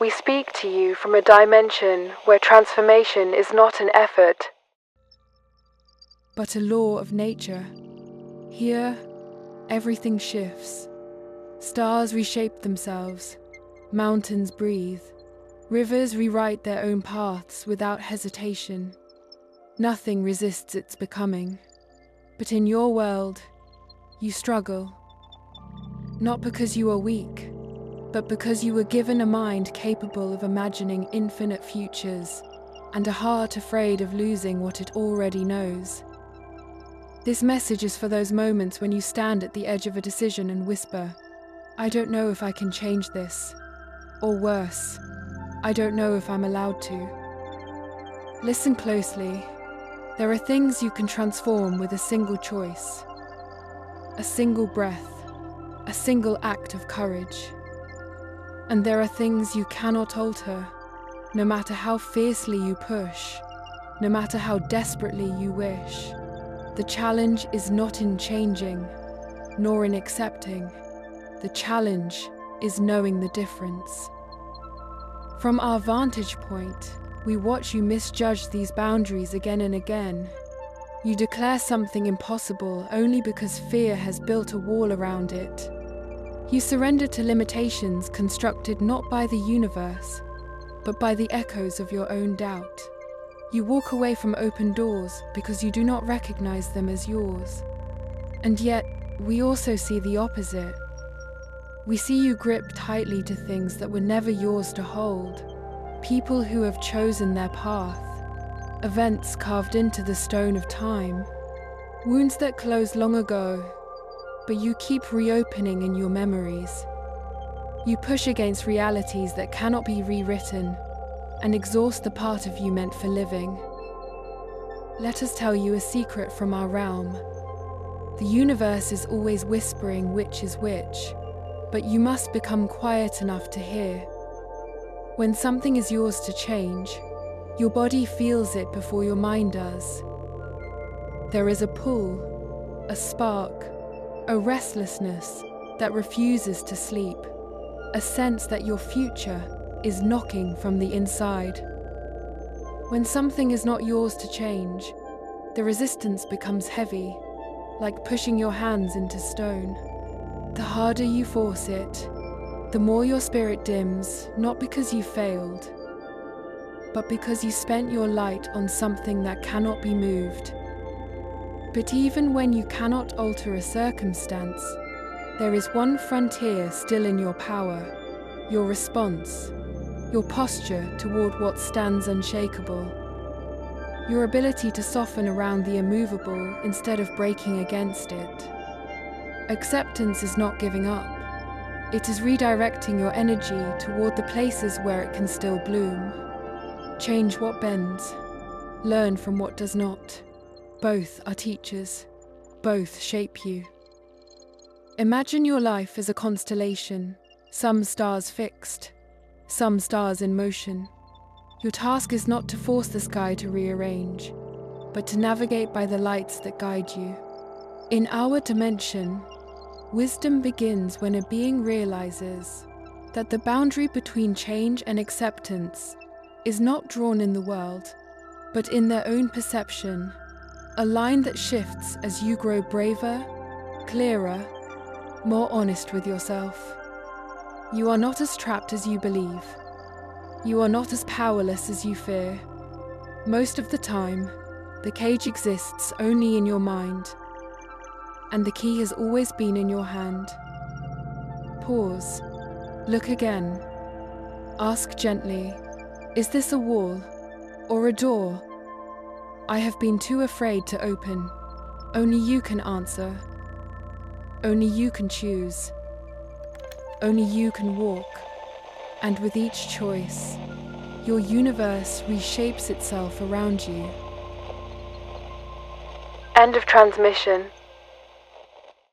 We speak to you from a dimension where transformation is not an effort, but a law of nature. Here, everything shifts. Stars reshape themselves, mountains breathe, rivers rewrite their own paths without hesitation. Nothing resists its becoming. But in your world, you struggle. Not because you are weak, but because you were given a mind capable of imagining infinite futures and a heart afraid of losing what it already knows. This message is for those moments when you stand at the edge of a decision and whisper, "I don't know if I can change this," or worse, "I don't know if I'm allowed to." Listen closely. There are things you can transform with a single choice, a single breath, a single act of courage. And there are things you cannot alter, no matter how fiercely you push, no matter how desperately you wish. The challenge is not in changing, nor in accepting. The challenge is knowing the difference. From our vantage point, we watch you misjudge these boundaries again and again. You declare something impossible only because fear has built a wall around it. You surrender to limitations constructed not by the universe, but by the echoes of your own doubt. You walk away from open doors because you do not recognize them as yours. And yet, we also see the opposite. We see you grip tightly to things that were never yours to hold. People who have chosen their path. Events carved into the stone of time. Wounds that closed long ago, but you keep reopening in your memories. You push against realities that cannot be rewritten and exhaust the part of you meant for living. Let us tell you a secret from our realm. The universe is always whispering which is which, but you must become quiet enough to hear. When something is yours to change, your body feels it before your mind does. There is a pull, a spark, a restlessness that refuses to sleep, a sense that your future is knocking from the inside. When something is not yours to change, the resistance becomes heavy, like pushing your hands into stone. The harder you force it, the more your spirit dims, not because you failed, but because you spent your light on something that cannot be moved. But even when you cannot alter a circumstance, there is one frontier still in your power, your response, your posture toward what stands unshakable, your ability to soften around the immovable instead of breaking against it. Acceptance is not giving up. It is redirecting your energy toward the places where it can still bloom. Change what bends. Learn from what does not. Both are teachers. Both shape you. Imagine your life as a constellation, some stars fixed, some stars in motion. Your task is not to force the sky to rearrange, but to navigate by the lights that guide you. In our dimension, wisdom begins when a being realizes that the boundary between change and acceptance is not drawn in the world, but in their own perception, a line that shifts as you grow braver, clearer, more honest with yourself. You are not as trapped as you believe. You are not as powerless as you fear. Most of the time, the cage exists only in your mind, and the key has always been in your hand. Pause. Look again. Ask gently, is this a wall or a door I have been too afraid to open? Only you can answer. Only you can choose. Only you can walk. And with each choice, your universe reshapes itself around you. End of transmission.